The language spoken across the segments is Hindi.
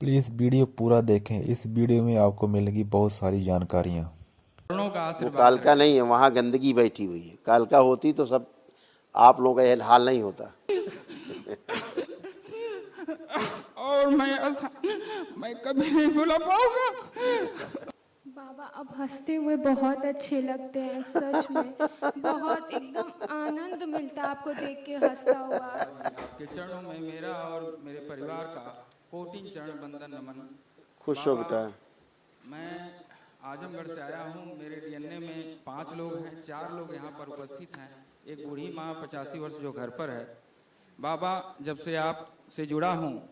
प्लीज़ वीडियो पूरा देखें। इस वीडियो में आपको मिलेगी बहुत सारी जानकारियाँ। चरणों का वो आशीर्वाद कालका रहे। नहीं है, वहाँ गंदगी बैठी हुई है। कालका होती तो सब आप लोगों का यह हाल नहीं होता। और मैं कभी नहीं भूला पाऊंगा। बाबा अब हंसते हुए बहुत अच्छे लगते हैं, सच में बहुत एकदम आनंद मिलता है आपको देख के हंसता हुआ। आपके चरणों में मेरा और मेरे परिवार का कोटि चरण बंदन नमन। खुश हो बाबा, बेटा। मैं आजमगढ़ से आया हूँ। मेरे डीएनए में 5 लोग हैं, 4 लोग यहाँ पर उपस्थित हैं। एक बूढ़ी माँ 85 वर्ष जो घर पर है। बाबा, जब से आप से जुड़ा हूँ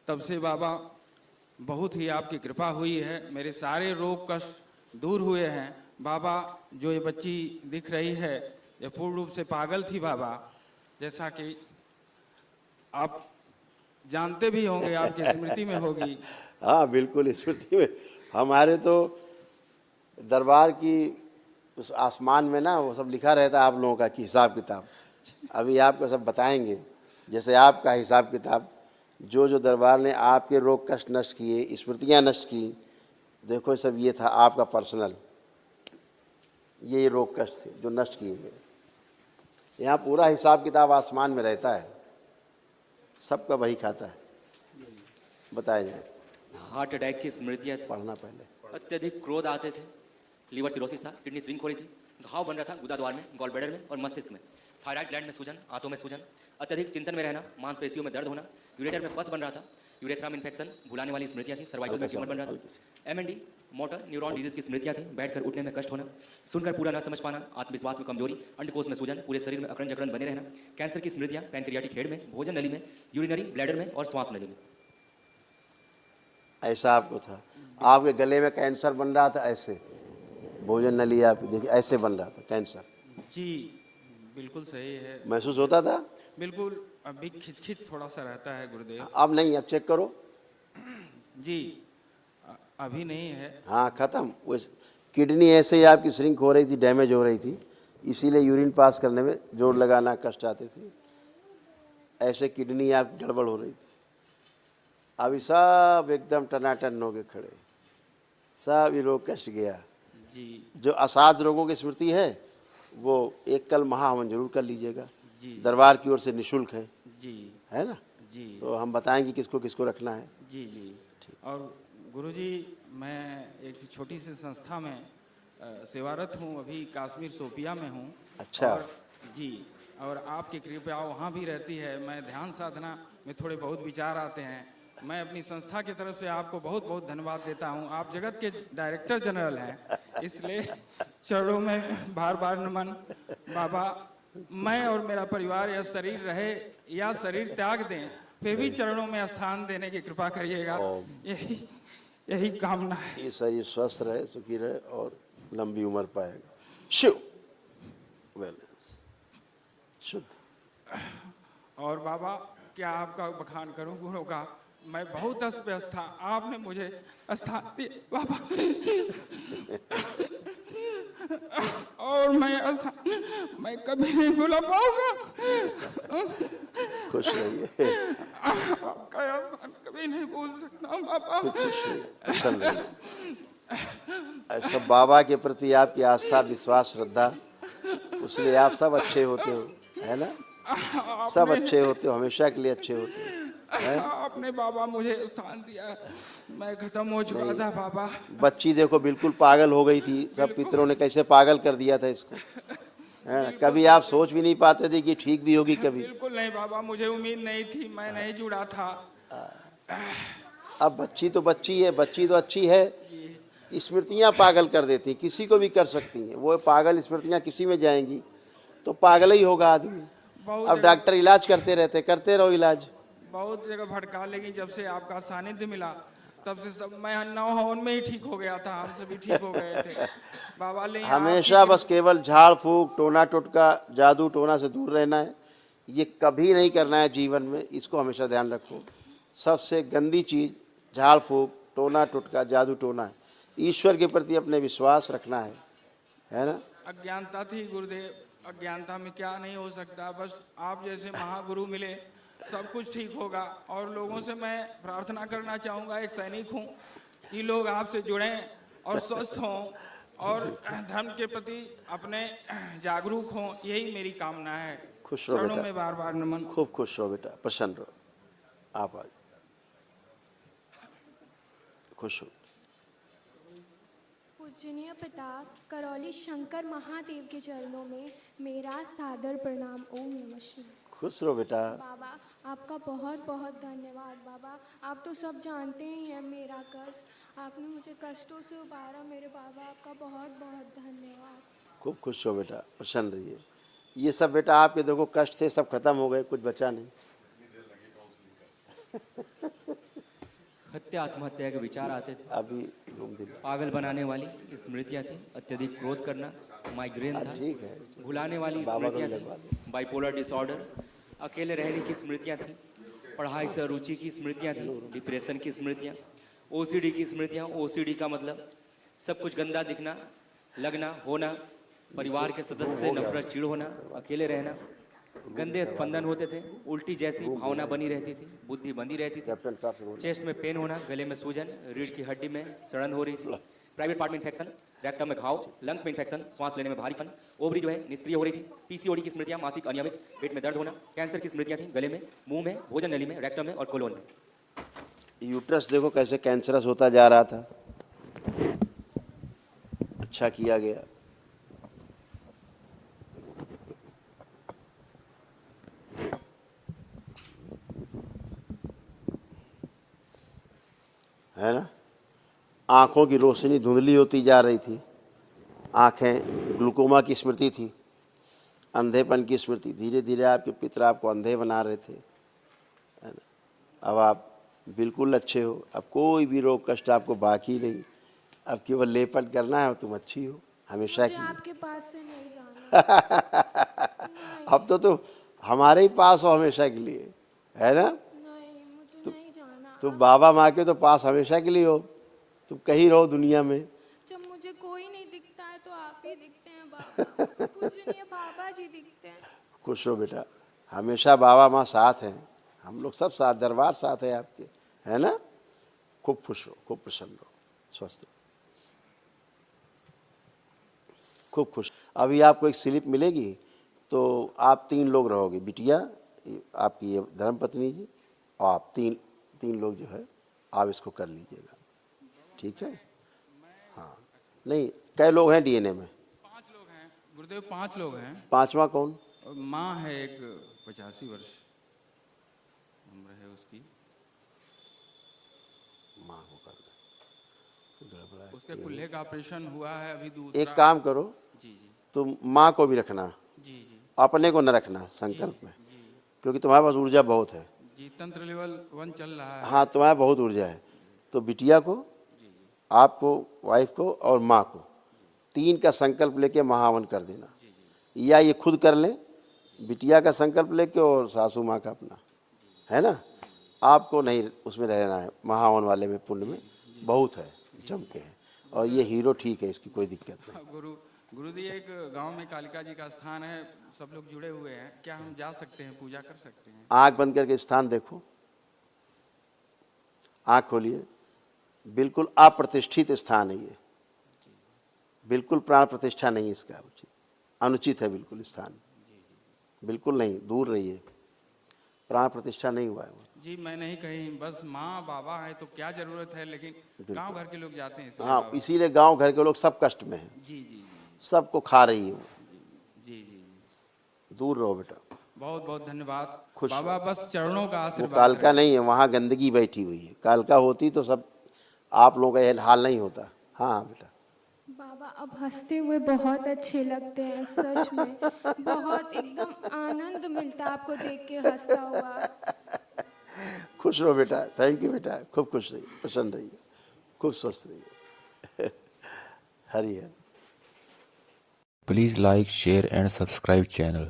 तब से बाबा बहुत ही आपकी कृपा हुई है। मेरे सारे रोग कष्ट दूर हुए हैं। बाबा, जो ये बच्ची दिख रही है ये पूर्ण रूप से पागल थी बाबा, जैसा कि आप जानते भी होंगे, आपकी स्मृति में होगी। हाँ बिल्कुल, स्मृति में हमारे तो दरबार की उस आसमान में ना वो सब लिखा रहता है आप लोगों का कि हिसाब किताब। अभी आपको सब बताएंगे, जैसे आपका हिसाब किताब, जो जो दरबार ने आपके रोग कष्ट नष्ट किए, स्मृतियाँ नष्ट की। देखो सब ये था आपका पर्सनल, ये रोग कष्ट थे जो नष्ट किए गए। यहाँ पूरा हिसाब किताब आसमान में रहता है, सबका वही खाता है। बताया जाए। हार्ट अटैक की स्मृतियाँ थी। पढ़ना पहले। अत्यधिक क्रोध आते थे, लीवर सिरोसिस था, किडनी श्रिंक हो रही थी, घाव बन रहा था गुदा द्वार में, गॉल ब्लैडर में और मस्तिष्क में, थायराइड ग्लैंड में सूजन, आंतों में सूजन, अत्यधिक चिंतन में रहना, मांसपेशियों में दर्द होना, यूरेटर में पस बन रहा था, यूरेथ्रा में इन्फेक्शन, भुलाने वाली स्मृतियाँ थी, सर्वाइकल में ट्यूमर बन रहा था, एमएनडी मोटर न्यूरॉन डिजीज की स्मृतियाँ थी, बैठकर उठने में कष्ट होना, सुनकर पूरा न समझ पाना, आत्मविश्वास में कमजोरी, अंडकोश में सूजन, पूरे शरीर में अकड़न जकड़न बने रहना, कैंसर की स्मृतियाँ पैनक्रियाटिक हेड में, भोजन नली में, यूरिनरी ब्लैडर में और श्वास नली में। ऐसा आपको था। आपके गले में कैंसर बन रहा था, ऐसे भोजन नली आप देखिए ऐसे बन रहा था कैंसर। जी बिल्कुल सही है। महसूस होता था? बिल्कुल, अभी खिचखिच थोड़ा सा रहता है गुरुदेव। अब नहीं, अब चेक करो। जी अभी नहीं है। हाँ खत्म। वो किडनी ऐसे ही आपकी श्रिंक हो रही थी, डैमेज हो रही थी, इसीलिए यूरिन पास करने में जोर लगाना कष्ट आते थे। ऐसे किडनी आपकी गड़बड़ हो रही थी। अभी सब एकदम टनाटन हो गए खड़े, सब ये रोग कष्ट गया। जी जो असाध रोगों की स्मृति है वो एक कल महाहवन जरूर कर लीजिएगा। जी दरबार की ओर से निःशुल्क है जी है ना? जी तो हम बताएंगे किसको किसको रखना है। जी जी। और गुरुजी, मैं एक छोटी सी संस्था में सेवारत हूँ, अभी कश्मीर सोपिया में हूँ। अच्छा। और जी, और आपकी कृपया वहाँ भी रहती है। मैं ध्यान साधना में थोड़े बहुत विचार आते हैं। मैं अपनी संस्था की तरफ से आपको बहुत बहुत धन्यवाद देता हूँ। आप जगत के डायरेक्टर जनरल हैं, इसलिए चरणों में बार बार नमन। बाबा, मैं और मेरा परिवार यह शरीर रहे या शरीर त्याग दें, फिर भी चरणों में स्थान देने की कृपा करिएगा। यही कामना है। ये शरीर स्वस्थ रहे, सुखी रहे और लंबी उम्र पाएगा। शिव बैलेंस शुद्ध। और बाबा, क्या आपका बखान करूं गुणों का? मैं बहुत अस्त व्यस्त था, आपने मुझे स्थान दिया बाबा। और मैं कभी नहीं भूला पाऊंगा। खुश रहिए, आपका एहसान कभी नहीं भूल सकता बाबा। खुश रहिए, कुशल रहिए। ऐसा बाबा के प्रति आपकी आस्था, विश्वास, श्रद्धा, उसलिए आप सब अच्छे होते हो, है ना? सब अच्छे होते हो, हमेशा के लिए अच्छे होते हो। आपने बाबा मुझे स्थान दिया, मैं खत्म हो चुका था बाबा। बच्ची देखो बिल्कुल पागल हो गई थी, सब पितरों ने कैसे पागल कर दिया था इसको, है ना? कभी आप सोच भी नहीं पाते थे कि ठीक भी होगी कभी। बिल्कुल नहीं बाबा, मुझे उम्मीद नहीं थी, मैं नहीं जुड़ा था। अब बच्ची तो बच्ची है, बच्ची तो अच्छी है, स्मृतियाँ पागल कर देती, किसी को भी कर सकती हैं। वो पागल स्मृतियाँ किसी में जाएंगी तो पागल ही होगा आदमी। अब डॉक्टर इलाज करते रहते, करते रहो इलाज। बहुत जगह भटका, लेकिन जब से आपका सानिध्य मिला तब से सब, मैं नौ हवन में ही ठीक हो गया था, हम सभी ठीक हो गए थे बाबा। ले हमेशा बस केवल झाड़ फूक, टोना टोटका, जादू टोना से दूर रहना है। ये कभी नहीं करना है जीवन में, इसको हमेशा ध्यान रखो। सबसे गंदी चीज़ झाड़ फूक, टोना टोटका, जादू टोना है। ईश्वर के प्रति अपने विश्वास रखना है ना? अज्ञानता थी गुरुदेव, अज्ञानता में क्या नहीं हो सकता। बस आप जैसे महागुरु मिले सब कुछ ठीक होगा। और लोगों से मैं प्रार्थना करना चाहूँगा, एक सैनिक हूँ, कि लोग आपसे जुड़ें और स्वस्थ हों और धर्म के प्रति अपने जागरूक हों, यही मेरी कामना है। खुश रहो चरणों बेटा। में बार बार नमन। खूब खुश रहो बेटा, प्रसन्न रहो। आप आज खुश हो। पूजनीय पिता करौली शंकर महादेव के चरणों में मेरा सादर प्रणाम। ओम नमः शिवाय। खुश रहो बेटा। बाबा आपका बहुत बहुत धन्यवाद। बाबा आप तो सब जानते ही हैं मेरा कष्ट, आपने मुझे कष्टों से उबारा मेरे बाबा, आपका बहुत बहुत धन्यवाद। खूब खुश हो बेटा, प्रसन्न रहिए। ये सब बेटा आपके देखो कष्ट थे, सब खत्म हो गए, कुछ बचा नहीं। हत्या आत्महत्या के विचार आते थे, अभी दिन पागल बनाने वाली स्मृतियाँ थी, अत्यधिक क्रोध करना, माइग्रेन था, ठीक है। भुलाने वाली बाबा को स्मृतियाँ लगवा थी, बाइपोलर डिसऑर्डर, अकेले रहने की स्मृतियाँ थी, पढ़ाई से रुचि की स्मृतियाँ थी, डिप्रेशन की स्मृतियाँ, ओसीडी की स्मृतियाँ। ओसीडी का मतलब सब कुछ गंदा दिखना, लगना, होना, परिवार के सदस्य से नफरत, चिढ़ होना, अकेले रहना, गंदे स्पंदन होते थे, उल्टी जैसी भावना बनी रहती थी, बुद्धि बंदी रहती थी, कैप्टन साहब से बोलो। चेस्ट में पेन होना, गले में सूजन, रीढ़ की हड्डी में सड़न हो रही थी, प्राइवेट पार्ट में इन्फेक्शन, रेक्टम में घाव, लंग्स में इन्फेक्शन, श्वास लेने में भारीपन, ओवरी जो है निष्क्रिय हो रही थी, पीसीओडी की स्मृतियाँ, मासिक अनियमित, पेट में दर्द होना, कैंसर की स्मृतियाँ थी, गले में, मुंह में, भोजन नली में, रेक्टम में और कोलोन में। यूट्रस देखो कैसे कैंसरस होता जा रहा था। अच्छा किया गया। है ना। आंखों की रोशनी धुंधली होती जा रही थी, आंखें ग्लूकोमा की स्मृति थी, अंधेपन की स्मृति। धीरे धीरे आपके पिता आपको अंधे बना रहे थे, है ना। अब आप बिल्कुल अच्छे हो, अब कोई भी रोग कष्ट आपको बाकी नहीं। अब केवल लेपन करना है, तुम अच्छी हो हमेशा मुझे की। आपके पास से नहीं जाना। अब तो हमारे ही पास हो हमेशा के लिए, है ना। नहीं, मुझे नहीं जाना। तुम बाबा माँ के तो पास हमेशा के लिए हो, तुम कहीं रहो दुनिया में। जब मुझे कोई नहीं दिखता है तो आप ही दिखते हैं बाबा। पूजनीय बाबा जी दिखते हैं। खुश रहो बेटा, हमेशा बाबा माँ साथ हैं, हम लोग सब साथ, दरबार साथ है आपके, है ना। खूब खुश रहो, खूब प्रसन्न रहो, स्वस्थ रहो, खूब खुश। अभी आपको एक स्लिप मिलेगी, तो आप 3 लोग रहोगे, बिटिया आपकी ये धर्मपत्नी जी, और आप तीन लोग जो है आप इसको कर लीजिएगा, ठीक है। हाँ नहीं, कै लोग हैं डीएनए में? 5 लोग हैं गुरुदेव, 5 लोग हैं। 5वां कौन? और माँ है एक 85 वर्ष उम्र है उसकी, माँ को कर दे, गड़बड़ा है। उसके कुल्हे का ऑपरेशन हुआ है अभी दूसरा। एक काम करो, जी जी तुम माँ को भी रखना, जी जी अपने को न रखना संकल्प में, क्योंकि तुम्हारे पास ऊर्जा बहुत है। जी, तंत्र लेवल 1 चल रहा है। हाँ, तुम्हारे बहुत ऊर्जा है। तो बिटिया को, आपको, वाइफ को और माँ को 3 का संकल्प लेके महावन कर देना, या ये खुद कर लें, बिटिया का संकल्प लेके और सासू माँ का अपना, है ना। आपको नहीं उसमें रहना है, महावन वाले में पुण्य में बहुत है, जम के है, और ये हीरो ठीक है, इसकी कोई दिक्कत नहीं। गुरुजी एक गांव में कालिका जी का स्थान है, सब लोग जुड़े हुए हैं, क्या हम जा सकते हैं, पूजा कर सकते हैं? आंख बंद करके स्थान देखो, आंख खोलिए, बिल्कुल अप्रतिष्ठित स्थान है ये, बिल्कुल प्राण प्रतिष्ठा नहीं इसका उचित, अनुचित है बिल्कुल स्थान, बिल्कुल नहीं, दूर रहिए, प्राण प्रतिष्ठा नहीं हुआ है वो। जी मैं नहीं कहीं, बस माँ बाबा है तो क्या जरूरत है, लेकिन गांव घर के लोग जाते हैं इसलिए हाँ, बाबा। इसीलिए गांव घर के लोग सब कष्ट में हैं, जी जी सबको खा रही है वो। जी जी, दूर रहो बेटा। बहुत बहुत धन्यवाद खुश बाबा, बस चरणों का वो आशीर्वाद कालका रहे। नहीं है, वहाँ गंदगी बैठी हुई है, कालका होती तो सब आप लोगों का यह हाल नहीं होता। हाँ बेटा। बाबा अब हंसते हुए बहुत अच्छे लगते हैं, सच में बहुत एकदम आनंद मिलता है आपको देख के हंसता हुआ। खुश रहो बेटा, थैंक यू बेटा, खूब खुश रहिए, प्रसन्न रहिए, खूब स्वस्थ रहिए। हरि हर। Please like, share and subscribe channel.